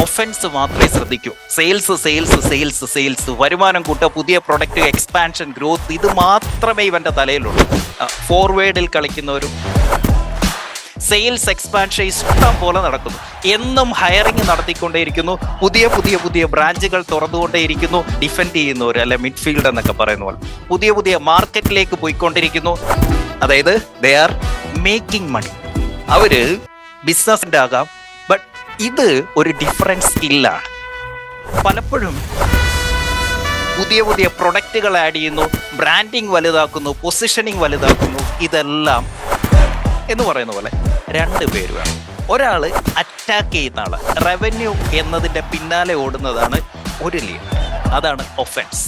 Offence മാത്രമേ ശ്രദ്ധിക്കൂ. Sales sales sales sales, വരുമാനം കൂട്ടുക, പുതിയ പ്രൊഡക്റ്റ്, എക്സ്പാൻഷൻ, ഗ്രോത്ത്, ഇത് മാത്രമേ ഇവന്റെ തലയിലുള്ളൂ. ഫോർവേഡിൽ കളിക്കുന്നവരും സെയിൽസ് എക്സ്പാൻഷൻ ഇഷ്ടം പോലെ നടക്കുന്നു. എന്നും ഹയറിംഗ് നടത്തിക്കൊണ്ടേയിരിക്കുന്നു. പുതിയ പുതിയ പുതിയ ബ്രാഞ്ചുകൾ തുറന്നുകൊണ്ടേയിരിക്കുന്നു. ഡിഫെൻഡ് ചെയ്യുന്നവർ, അല്ലെ മിഡ്ഫീൽഡ് എന്നൊക്കെ പറയുന്ന പോലെ പുതിയ പുതിയ മാർക്കറ്റിലേക്ക് പോയിക്കൊണ്ടിരിക്കുന്നു. അതായത് ദേ ആർ മേക്കിംഗ് മണി. അവര് ബിസിനസിന്റെ ആകാം, ബട്ട് ഇത് ഒരു ഡിഫറൻറ്റ് സ്കില്ലാണ്. പലപ്പോഴും പുതിയ പുതിയ പ്രൊഡക്റ്റുകൾ ആഡ് ചെയ്യുന്നു, ബ്രാൻഡിങ് വലുതാക്കുന്നു, പൊസിഷനിങ് വലുതാക്കുന്നു. ഇതെല്ലാം എന്ന് പറയുന്ന പോലെ രണ്ട് പേര് വേണം. ഒരാള് അറ്റാക്ക് ചെയ്യുന്ന ആള്, റവന്യൂ എന്നതിന്റെ പിന്നാലെ ഓടുന്നതാണ് ഒരു ലീഡർ. അതാണ് ഒഫൻസ്.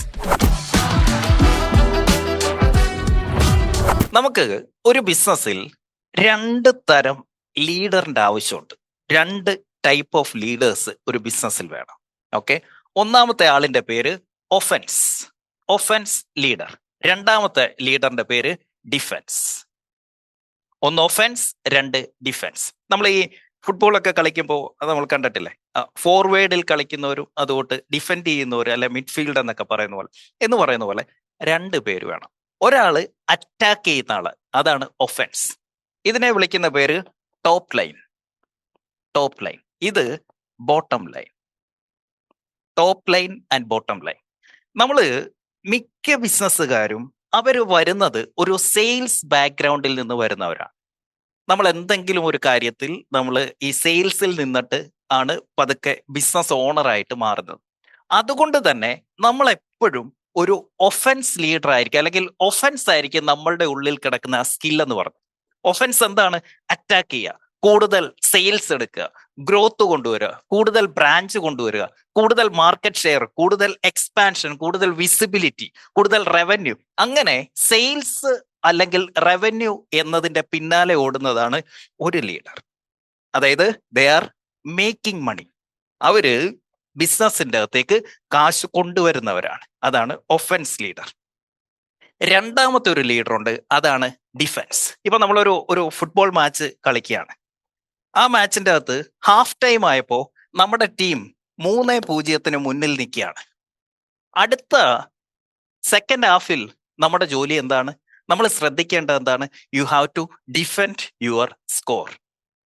നമുക്ക് ഒരു ബിസിനസ്സിൽ രണ്ട് തരം ലീഡറിന്റെ ആവശ്യമുണ്ട്. രണ്ട് ടൈപ്പ് ഓഫ് ലീഡേഴ്സ് ഒരു ബിസിനസ്സിൽ വേണം. ഓക്കെ, ഒന്നാമത്തെ ആളിന്റെ പേര് ഒഫൻസ് ലീഡർ. രണ്ടാമത്തെ ലീഡറിന്റെ പേര് ഡിഫൻസ്. ഒന്ന് ഒഫൻസ്, രണ്ട് ഡിഫൻസ്. നമ്മൾ ഈ ഫുട്ബോളൊക്കെ കളിക്കുമ്പോൾ അത് നമ്മൾ കണ്ടിട്ടില്ലേ, ഫോർവേഡിൽ കളിക്കുന്നവരും അതുകൊണ്ട് ഡിഫെൻഡ് ചെയ്യുന്നവരും, അല്ലെ മിഡ്ഫീൽഡ് എന്നൊക്കെ പറയുന്ന പോലെ രണ്ട് പേര് വേണം. ഒരാള് അറ്റാക്ക് ചെയ്യുന്ന ആള്, അതാണ് ഒഫൻസ്. ഇതിനെ വിളിക്കുന്ന പേര് ടോപ്പ് ലൈൻ. ഇത് bottom line. Top line and bottom line. നമ്മള് മിക്ക ബിസിനസ്സുകാരും അവര് വരുന്നത് ഒരു സെയിൽസ് ബാക്ക്ഗ്രൗണ്ടിൽ നിന്ന് വരുന്നവരാണ്. നമ്മൾ എന്തെങ്കിലും ഒരു കാര്യത്തിൽ നമ്മൾ ഈ സെയിൽസിൽ നിന്നിട്ട് ആണ് പതുക്കെ ബിസിനസ് ഓണറായിട്ട് മാറുന്നത്. അതുകൊണ്ട് തന്നെ നമ്മൾ എപ്പോഴും ഒരു ഒഫൻസ് ലീഡർ ആയിരിക്കും, അല്ലെങ്കിൽ ഒഫൻസ് ആയിരിക്കും നമ്മളുടെ ഉള്ളിൽ കിടക്കുന്ന സ്കിൽ എന്ന് പറഞ്ഞു. ഒഫൻസ് എന്താണ്? അറ്റാക്ക് ചെയ്യുക, കൂടുതൽ സെയിൽസ് എടുക്കുക, ഗ്രോത്ത് കൊണ്ടുവരിക, കൂടുതൽ ബ്രാഞ്ച് കൊണ്ടുവരിക, കൂടുതൽ മാർക്കറ്റ് ഷെയർ, കൂടുതൽ എക്സ്പാൻഷൻ, കൂടുതൽ വിസിബിലിറ്റി, കൂടുതൽ റവന്യൂ. അങ്ങനെ സെയിൽസ് അല്ലെങ്കിൽ റവന്യൂ എന്നതിന്റെ പിന്നാലെ ഓടുന്നതാണ് ഒരു ലീഡർ. അതായത് ദേ ആർ മേക്കിംഗ് മണി. അവര് ബിസിനസിന്റെ അകത്തേക്ക് കാശ് കൊണ്ടുവരുന്നവരാണ്. അതാണ് ഒഫൻസ് ലീഡർ. രണ്ടാമത്തെ ഒരു ലീഡർ ഉണ്ട്, അതാണ് ഡിഫൻസ്. ഇപ്പൊ നമ്മളൊരു ഫുട്ബോൾ മാച്ച് കളിക്കുകയാണ്. ആ മാച്ചിന്റെ അകത്ത് ഹാഫ് ടൈം ആയപ്പോ നമ്മുടെ ടീം 3-0 മുന്നിൽ നിൽക്കുകയാണ്. അടുത്ത സെക്കൻഡ് ഹാഫിൽ നമ്മുടെ ജോലി എന്താണ്? നമ്മൾ ശ്രദ്ധിക്കേണ്ടത് എന്താണ്? You have to defend your score.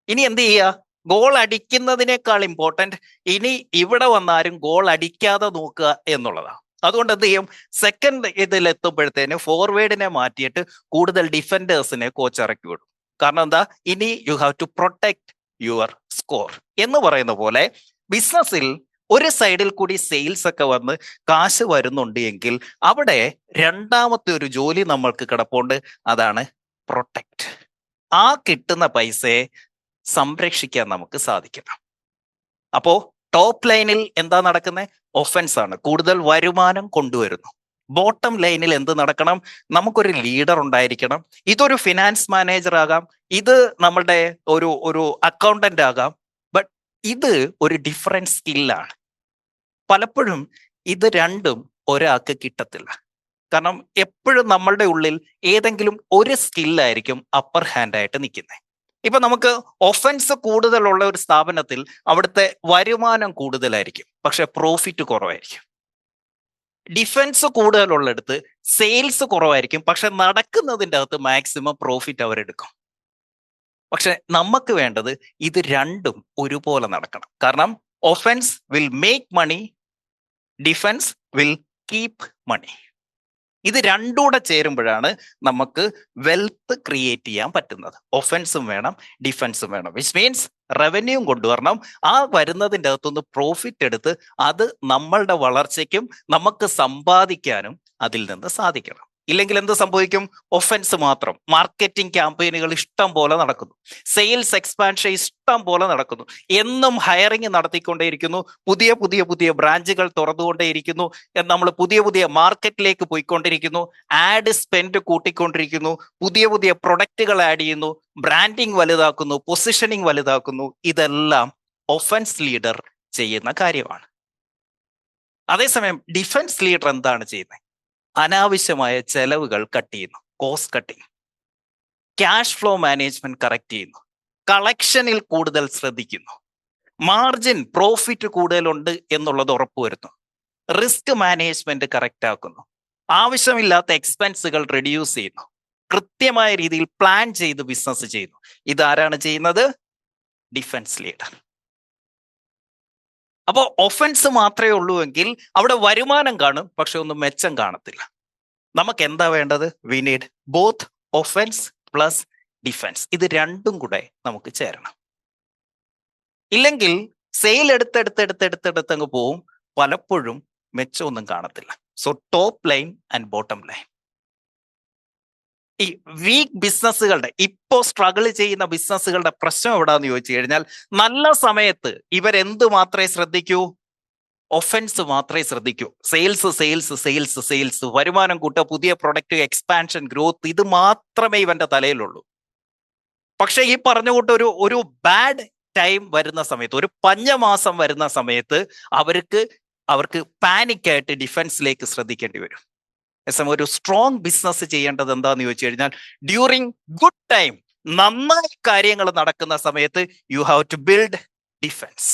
ഇനി എന്ത് ചെയ്യുക? ഗോൾ അടിക്കുന്നതിനേക്കാൾ ഇമ്പോർട്ടന്റ് ഇനി ഇവിടെ വന്നാരും ഗോൾ അടിക്കാതെ നോക്കുക എന്നുള്ളതാണ്. അതുകൊണ്ട് എന്ത് ചെയ്യും? സെക്കൻഡ് ഇതിലെത്തുമ്പോഴത്തേന് ഫോർവേഡിനെ മാറ്റിയിട്ട് കൂടുതൽ ഡിഫൻഡേഴ്സിനെ കോച്ച് ഇറക്കി വിടും. കാരണം എന്താ? ഇനി you have to protect your score എന്ന് പറയുന്ന പോലെ ബിസിനസ്സിൽ ഒരു സൈഡിൽ കൂടി സെയിൽസ് ഒക്കെ വന്ന് കാശ് വരുന്നുണ്ട് എങ്കിൽ അവിടെ രണ്ടാമത്തെ ഒരു ജോലി നമ്മൾക്ക് കിടപ്പുണ്ട്, അതാണ് പ്രൊട്ടക്ട്. ആ കിട്ടുന്ന പൈസയെ സംരക്ഷിക്കാൻ നമുക്ക് സാധിക്കണം. അപ്പോ ടോപ്പ് ലൈനിൽ എന്താ നടക്കുന്നത്? ഒഫൻസ് ആണ്, കൂടുതൽ വരുമാനം കൊണ്ടുവരുന്നു. ബോട്ടം ലൈനിൽ എന്ത് നടക്കണം? നമുക്കൊരു ലീഡർ ഉണ്ടായിരിക്കണം. ഇതൊരു ഫിനാൻസ് മാനേജർ ആകാം, ഇത് നമ്മളുടെ ഒരു അക്കൗണ്ടന്റ് ആകാം. ബട്ട് ഇത് ഒരു ഡിഫറൻറ്റ് സ്കില്ലാണ്. പലപ്പോഴും ഇത് രണ്ടും ഒരാൾക്ക് കിട്ടത്തില്ല. കാരണം എപ്പോഴും നമ്മളുടെ ഉള്ളിൽ ഏതെങ്കിലും ഒരു സ്കില്ലായിരിക്കും അപ്പർ ഹാൻഡ് ആയിട്ട് നിൽക്കുന്നത്. ഇപ്പൊ നമുക്ക് ഒഫൻസ് കൂടുതലുള്ള ഒരു സ്ഥാപനത്തിൽ അവിടുത്തെ വരുമാനം കൂടുതലായിരിക്കും, പക്ഷെ പ്രോഫിറ്റ് കുറവായിരിക്കും. ഡിഫൻസ് കൂടുതലുള്ളിടത്ത് സെയിൽസ് കുറവായിരിക്കും, പക്ഷെ നടക്കുന്നതിൻ്റെ അകത്ത് മാക്സിമം പ്രോഫിറ്റ് അവരെടുക്കും. പക്ഷെ നമുക്ക് വേണ്ടത് ഇത് രണ്ടും ഒരുപോലെ നടക്കണം. കാരണം offence will make money, defence will keep money. ഇത് രണ്ടുകൂടെ ചേരുമ്പോഴാണ് നമുക്ക് വെൽത്ത് ക്രിയേറ്റ് ചെയ്യാൻ പറ്റുന്നത്. ഒഫൻസും വേണം, ഡിഫൻസും വേണം. വിച്ച് മീൻസ് റവന്യൂവും കൊണ്ടുവരണം. ആ വരുന്നതിൻ്റെ അകത്തുനിന്ന് പ്രോഫിറ്റ് എടുത്ത് അത് നമ്മളുടെ വളർച്ചയ്ക്കും നമുക്ക് സമ്പാദിക്കാനും അതിൽ നിന്ന് സാധിക്കണം. ഇല്ലെങ്കിൽ എന്ത് സംഭവിക്കും? ഒഫൻസ് മാത്രം. മാർക്കറ്റിംഗ് ക്യാമ്പയിനുകൾ ഇഷ്ടം പോലെ നടക്കുന്നു, സെയിൽസ് എക്സ്പാൻഷൻ ഇഷ്ടം പോലെ നടക്കുന്നു, എന്നും ഹയറിംഗ് നടത്തിക്കൊണ്ടേയിരിക്കുന്നു, പുതിയ പുതിയ പുതിയ ബ്രാഞ്ചുകൾ തുറന്നുകൊണ്ടേയിരിക്കുന്നു, നമ്മൾ പുതിയ പുതിയ മാർക്കറ്റിലേക്ക് പോയിക്കൊണ്ടിരിക്കുന്നു, ആഡ് സ്പെൻഡ് കൂട്ടിക്കൊണ്ടിരിക്കുന്നു, പുതിയ പുതിയ പ്രൊഡക്റ്റുകൾ ആഡ് ചെയ്യുന്നു, ബ്രാൻഡിങ് വലുതാക്കുന്നു, പൊസിഷനിങ് വലുതാക്കുന്നു. ഇതെല്ലാം ഒഫൻസ് ലീഡർ ചെയ്യുന്ന കാര്യമാണ്. അതേസമയം ഡിഫൻസ് ലീഡർ എന്താണ് ചെയ്യുന്നത്? അനാവശ്യമായ ചെലവുകൾ കട്ട് ചെയ്യുന്നു, cost cutting. Cash flow management correct ചെയ്യുന്നു, കളക്ഷനിൽ കൂടുതൽ ശ്രദ്ധിക്കുന്നു, മാർജിൻ പ്രോഫിറ്റ് കൂടുതലുണ്ട് എന്നുള്ളത് ഉറപ്പുവരുത്തുന്നു, റിസ്ക് മാനേജ്മെന്റ് കറക്റ്റ് ആക്കുന്നു, ആവശ്യമില്ലാത്ത എക്സ്പെൻസുകൾ റെഡ്യൂസ് ചെയ്യുന്നു, കൃത്യമായ രീതിയിൽ പ്ലാൻ ചെയ്ത് ബിസിനസ് ചെയ്യുന്നു. ഇതാരാണ് ചെയ്യുന്നത്? Defence leader. അപ്പോൾ ഒഫൻസ് മാത്രമേ ഉള്ളൂ എങ്കിൽ അവിടെ വരുമാനം കാണും, പക്ഷെ ഒന്നും മെച്ചം കാണത്തില്ല. നമുക്ക് എന്താ വേണ്ടത്? We need both offence plus defence. ഇത് രണ്ടും കൂടെ നമുക്ക് ചേരണം. ഇല്ലെങ്കിൽ സെയിൽ എടുത്തെടുത്തങ്ങ് പോവും, പലപ്പോഴും മെച്ചമൊന്നും കാണത്തില്ല. So top line and bottom line. ഈ വീക്ക് ബിസിനസ്സുകളുടെ, ഇപ്പോ സ്ട്രഗിൾ ചെയ്യുന്ന ബിസിനസ്സുകളുടെ പ്രശ്നം എവിടാന്ന് ചോദിച്ചു കഴിഞ്ഞാൽ, നല്ല സമയത്ത് ഇവരെന്ത് മാത്രമേ ശ്രദ്ധിക്കൂ? ഒഫൻസ് മാത്രമേ ശ്രദ്ധിക്കൂ. സെയിൽസ് സെയിൽസ് സെയിൽസ് സെയിൽസ്, വരുമാനം കൂട്ടുക, പുതിയ പ്രൊഡക്റ്റ്, എക്സ്പാൻഷൻ, ഗ്രോത്ത്, ഇത് മാത്രമേ ഇവന്റെ തലയിലുള്ളൂ. പക്ഷെ ഈ പറഞ്ഞ കൂട്ട് ഒരു ബാഡ് ടൈം വരുന്ന സമയത്ത്, ഒരു പഞ്ഞമാസം വരുന്ന സമയത്ത് അവർക്ക് പാനിക്കായിട്ട് ഡിഫൻസിലേക്ക് ശ്രദ്ധിക്കേണ്ടി വരും. ഒരു സ്ട്രോങ് ബിസിനസ് ചെയ്യേണ്ടത് എന്താന്ന് ചോദിച്ചു കഴിഞ്ഞാൽ, ഡ്യൂറിങ് ഗുഡ് ടൈം, നന്നായി കാര്യങ്ങൾ നടക്കുന്ന സമയത്ത് you have to build defence.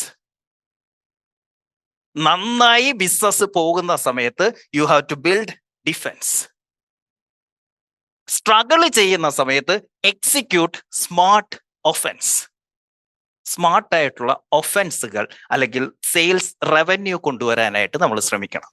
നന്നായി ബിസിനസ് പോകുന്ന സമയത്ത് you have to build defence. Struggle ചെയ്യുന്ന സമയത്ത് എക്സിക്യൂട്ട് സ്മാർട്ട് ഒഫൻസ്. സ്മാർട്ടായിട്ടുള്ള ഒഫൻസുകൾ അല്ലെങ്കിൽ സെയിൽസ് റവന്യൂ കൊണ്ടുവരാനായിട്ട് നമ്മൾ ശ്രമിക്കണം.